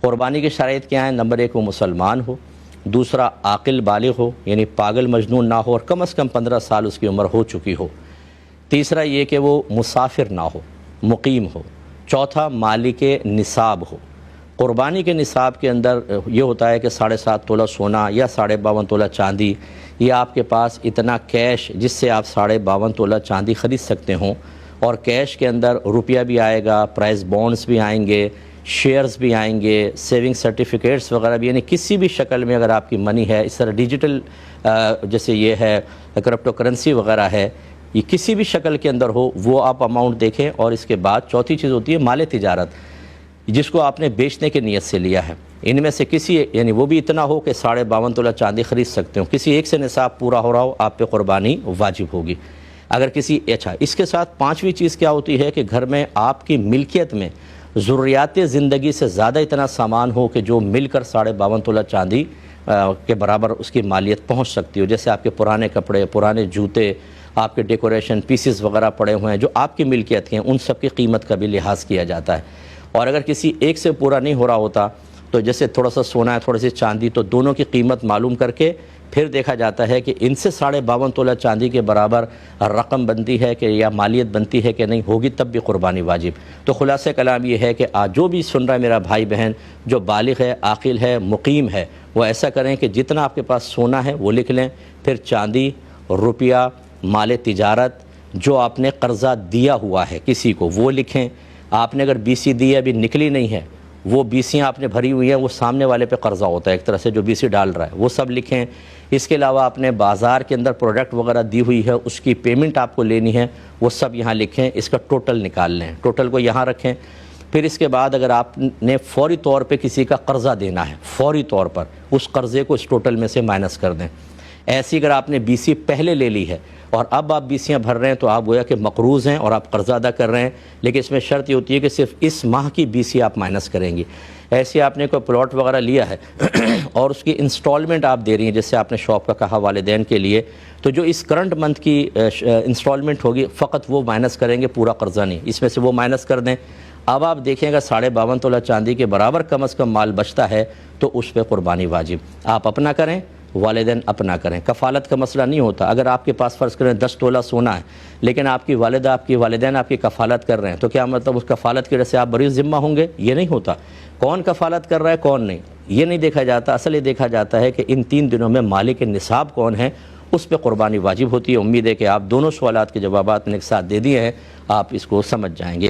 قربانی کی شرائط کیا ہیں؟ نمبر 1 وہ مسلمان ہو، دوسرا عاقل بالغ ہو یعنی پاگل مجنون نہ ہو اور کم از کم 15 سال اس کی عمر ہو چکی ہو، تیسرا یہ کہ وہ مسافر نہ ہو، مقیم ہو، چوتھا مالک نصاب ہو۔ قربانی کے نصاب کے اندر یہ ہوتا ہے کہ 7.5 تولہ سونا یا 52.5 تولہ چاندی، یا آپ کے پاس اتنا کیش جس سے آپ 52.5 تولہ چاندی خرید سکتے ہوں، اور کیش کے اندر روپیہ بھی آئے گا، پرائز بونڈز بھی آئیں گے، شیئرز بھی آئیں گے، سیونگ سرٹیفکیٹس وغیرہ بھی، یعنی کسی بھی شکل میں اگر آپ کی منی ہے، اس طرح ڈیجیٹل جیسے یہ ہے کرپٹو کرنسی وغیرہ ہے، یہ کسی بھی شکل کے اندر ہو، وہ آپ اماؤنٹ دیکھیں۔ اور اس کے بعد چوتھی چیز ہوتی ہے مال تجارت، جس کو آپ نے بیچنے کی نیت سے لیا ہے۔ ان میں سے کسی یعنی وہ بھی اتنا ہو کہ 52.5 تولہ چاندی خرید سکتے ہو، کسی ایک سے نصاب پورا ہو رہا ہو، آپ پہ قربانی واجب ہوگی۔ اگر کسی اچھا اس کے ساتھ پانچویں چیز کیا ہوتی ہے کہ گھر میں آپ کی ملکیت میں ضروریات زندگی سے زیادہ اتنا سامان ہو کہ جو مل کر 52.5 تولہ چاندی کے برابر اس کی مالیت پہنچ سکتی ہو، جیسے آپ کے پرانے کپڑے، پرانے جوتے، آپ کے ڈیکوریشن پیسز وغیرہ پڑے ہوئے ہیں جو آپ کی ملکیت کے ہیں، ان سب کی قیمت کا بھی لحاظ کیا جاتا ہے۔ اور اگر کسی ایک سے پورا نہیں ہو رہا ہوتا تو جیسے تھوڑا سا سونا ہے، تھوڑی سی چاندی، تو دونوں کی قیمت معلوم کر کے پھر دیکھا جاتا ہے کہ ان سے 52.5 تولہ چاندی کے برابر رقم بنتی ہے کہ یا مالیت بنتی ہے کہ نہیں، ہوگی تب بھی قربانی واجب۔ تو خلاصہ کلام یہ ہے کہ آج جو بھی سن رہا ہے میرا بھائی بہن، جو بالغ ہے، عاقل ہے، مقیم ہے، وہ ایسا کریں کہ جتنا آپ کے پاس سونا ہے وہ لکھ لیں، پھر چاندی، روپیہ، مال تجارت، جو آپ نے قرضہ دیا ہوا ہے کسی کو وہ لکھیں۔ آپ نے اگر BC دی ہے، ابھی نکلی نہیں ہے، وہ BCیاں آپ نے بھری ہوئی ہیں، وہ سامنے والے پہ قرضہ ہوتا ہے ایک طرح سے جو BC ڈال رہا ہے، وہ سب لکھیں۔ اس کے علاوہ آپ نے بازار کے اندر پروڈکٹ وغیرہ دی ہوئی ہے، اس کی پیمنٹ آپ کو لینی ہے، وہ سب یہاں لکھیں، اس کا ٹوٹل نکال لیں، ٹوٹل کو یہاں رکھیں۔ پھر اس کے بعد اگر آپ نے فوری طور پہ کسی کا قرضہ دینا ہے، فوری طور پر اس قرضے کو اس ٹوٹل میں سے مائنس کر دیں۔ ایسی اگر آپ نے BC پہلے لے لی ہے اور اب آپ BCیاں بھر رہے ہیں تو آپ گویا کہ مقروض ہیں اور آپ قرضہ ادا کر رہے ہیں، لیکن اس میں شرط یہ ہوتی ہے کہ صرف اس ماہ کی BC آپ مائنس کریں گی۔ ایسی آپ نے کوئی پلاٹ وغیرہ لیا ہے اور اس کی انسٹالمنٹ آپ دے رہی ہیں، جیسے آپ نے شاپ کا کہا والدین کے لیے، تو جو اس کرنٹ منتھ کی انسٹالمنٹ ہوگی فقط وہ مائنس کریں گے، پورا قرضہ نہیں، اس میں سے وہ مائنس کر دیں۔ اب آپ دیکھیں گا 52.5 تولہ چاندی کے برابر کم از کم مال بچتا ہے تو اس پہ قربانی واجب۔ آپ اپنا کریں، والدین اپنا کریں۔ کفالت کا مسئلہ نہیں ہوتا۔ اگر آپ کے پاس فرض کریں 10 تولہ سونا ہے لیکن آپ کی والدہ، آپ کی والدین آپ کی کفالت کر رہے ہیں، تو کیا مطلب اس کفالت کی وجہ سے آپ بری ذمہ ہوں گے؟ یہ نہیں ہوتا۔ کون کفالت کر رہا ہے، کون نہیں، یہ نہیں دیکھا جاتا۔ اصل یہ دیکھا جاتا ہے کہ ان 3 دنوں میں مالک نصاب کون ہے، اس پہ قربانی واجب ہوتی ہے۔ امید ہے کہ آپ دونوں سوالات کے جوابات نے ایک ساتھ دے دیے ہیں، آپ اس کو سمجھ جائیں گے۔